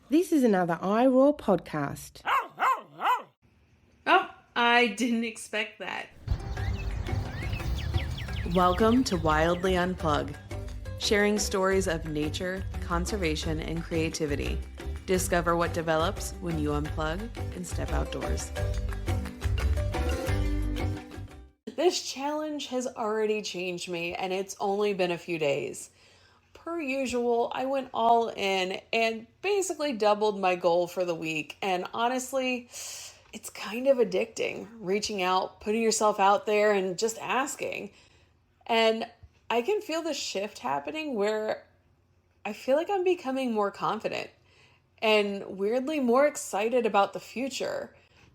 This is another iRaw podcast. Oh, I didn't expect that. Welcome to Wildly Unplug, sharing stories of nature, conservation, and creativity. Discover what develops when you unplug and step outdoors. This challenge has already changed me, and it's only been a few days. Per usual, I went all in and basically doubled my goal for the week. And honestly, it's kind of addicting, reaching out, putting yourself out there and just asking. And I can feel the shift happening where I feel like I'm becoming more confident and weirdly more excited about the future.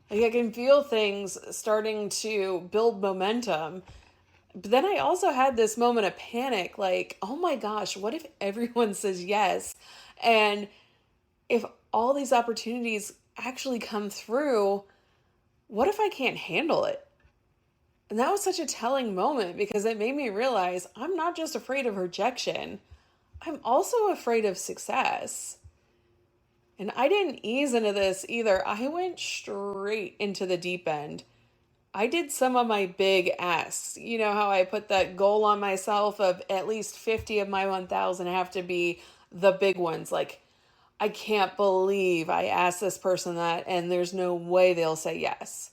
Like I can feel things starting to build momentum. But then I also had this moment of panic, like, oh my gosh, what if everyone says yes? And if all these opportunities actually come through, what if I can't handle it? And that was such a telling moment because it made me realize I'm not just afraid of rejection, I'm also afraid of success. And I didn't ease into this either. I went straight into the deep end. I did some of my big asks. You know how I put that goal on myself of at least 50 of my 1,000 have to be the big ones. Like, I can't believe I asked this person that and there's no way they'll say yes.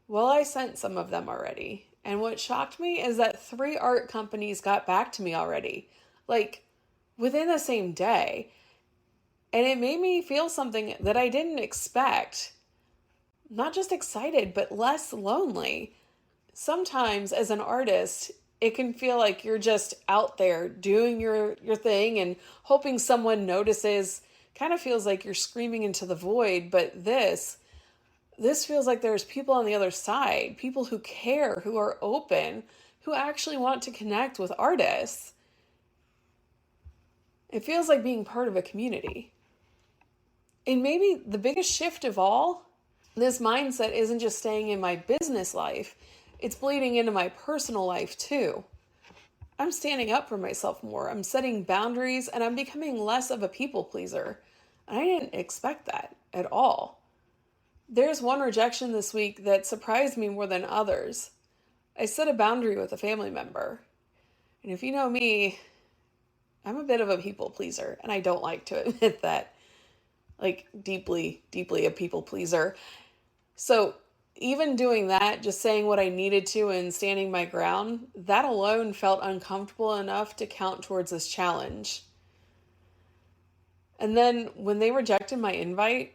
Well, I sent some of them already. And what shocked me is that 3 art companies got back to me already, like within the same day. And it made me feel something that I didn't expect. Not just excited, but less lonely. Sometimes as an artist, it can feel like you're just out there doing your thing and hoping someone notices. Kind of feels like you're screaming into the void, but this feels like there's people on the other side, people who care, who are open, who actually want to connect with artists. It feels like being part of a community. And maybe the biggest shift of all, this mindset isn't just staying in my business life, it's bleeding into my personal life too. I'm standing up for myself more, I'm setting boundaries, and I'm becoming less of a people pleaser. And I didn't expect that at all. There's one rejection this week that surprised me more than others. I set a boundary with a family member. And if you know me, I'm a bit of a people pleaser, and I don't like to admit that. Like, deeply, deeply a people pleaser. So even doing that, just saying what I needed to and standing my ground, that alone felt uncomfortable enough to count towards this challenge. And then when they rejected my invite,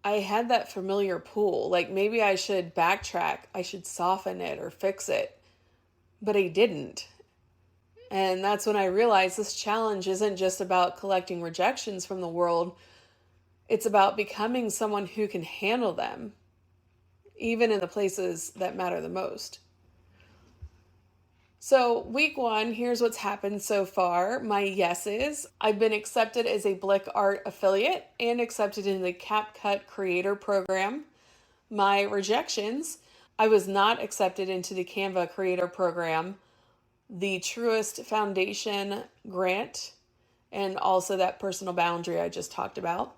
I had that familiar pull, like maybe I should backtrack, I should soften it or fix it, but I didn't. And that's when I realized this challenge isn't just about collecting rejections from the world, it's about becoming someone who can handle them, even in the places that matter the most. So week 1, here's what's happened so far. My yeses: I've been accepted as a Blick Art affiliate and accepted in the CapCut Creator Program. My rejections: I was not accepted into the Canva Creator Program, the Truist Foundation grant, and also that personal boundary I just talked about.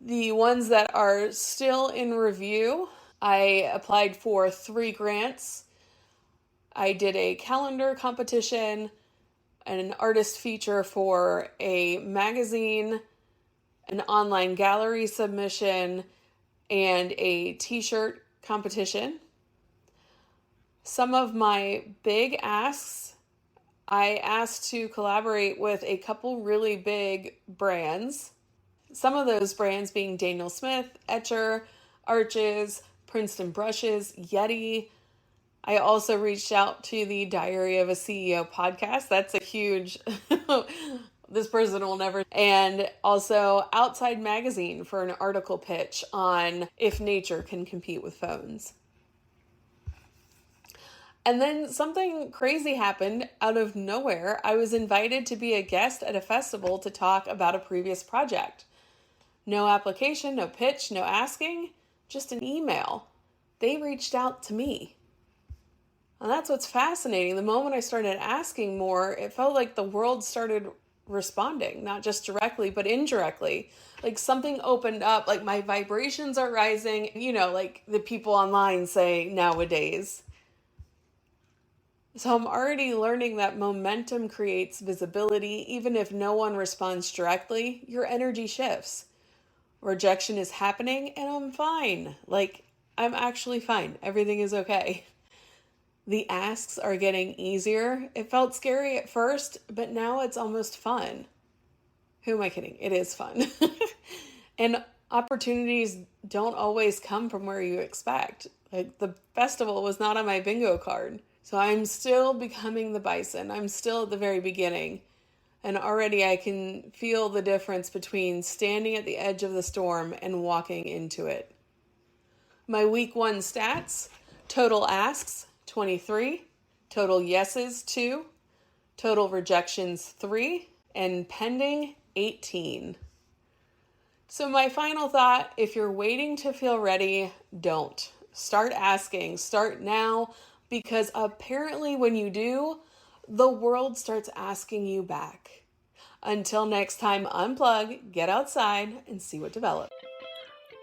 The ones that are still in review, I applied for 3 grants. I did a calendar competition, an artist feature for a magazine, an online gallery submission, and a t-shirt competition. Some of my big asks, I asked to collaborate with a couple really big brands. Some of those brands being Daniel Smith, Etcher, Arches, Princeton Brushes, Yeti. I also reached out to the Diary of a CEO podcast. That's a huge, this person will never. And also Outside Magazine for an article pitch on if nature can compete with phones. And then something crazy happened out of nowhere. I was invited to be a guest at a festival to talk about a previous project. No application, no pitch, no asking, just an email. They reached out to me. And that's what's fascinating. The moment I started asking more, it felt like the world started responding, not just directly, but indirectly. Like something opened up, like my vibrations are rising, like the people online say nowadays. So I'm already learning that momentum creates visibility. Even if no one responds directly, your energy shifts. Rejection is happening and I'm fine. Like, I'm actually fine. Everything is okay. The asks are getting easier. It felt scary at first, but now it's almost fun. Who am I kidding? It is fun. And opportunities don't always come from where you expect. Like the festival was not on my bingo card. So I'm still becoming the bison. I'm still at the very beginning. And already I can feel the difference between standing at the edge of the storm and walking into it. My week 1 stats: total asks 23, total yeses 2, total rejections 3, and pending 18. So my final thought: if you're waiting to feel ready, don't. Start asking. Start now, because apparently when you do, the world starts asking you back. Until next time, unplug, get outside, and see what develops.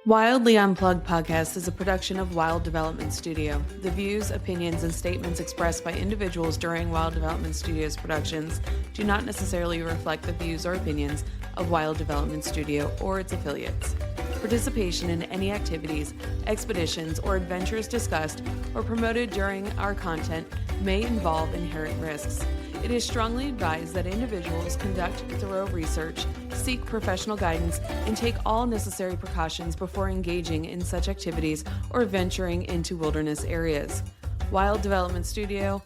Wildly Unplugged podcast is a production of Wild Development Studio. The views, opinions, and statements expressed by individuals during Wild Development Studio's productions do not necessarily reflect the views or opinions of Wild Development Studio or its affiliates. Participation in any activities, expeditions, or adventures discussed or promoted during our content may involve inherent risks. It is strongly advised that individuals conduct thorough research, seek professional guidance, and take all necessary precautions before engaging in such activities or venturing into wilderness areas. Wild Development Studio,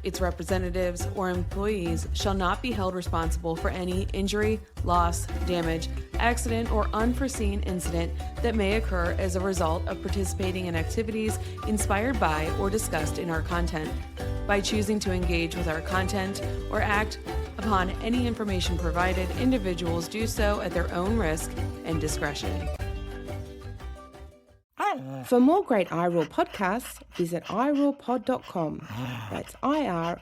its representatives, or employees shall not be held responsible for any injury, loss, damage, accident, or unforeseen incident that may occur as a result of participating in activities inspired by or discussed in our content. By choosing to engage with our content or act upon any information provided, individuals do so at their own risk and discretion. For more great iRaw podcasts, visit irawpod.com. That's IROARPOD.com.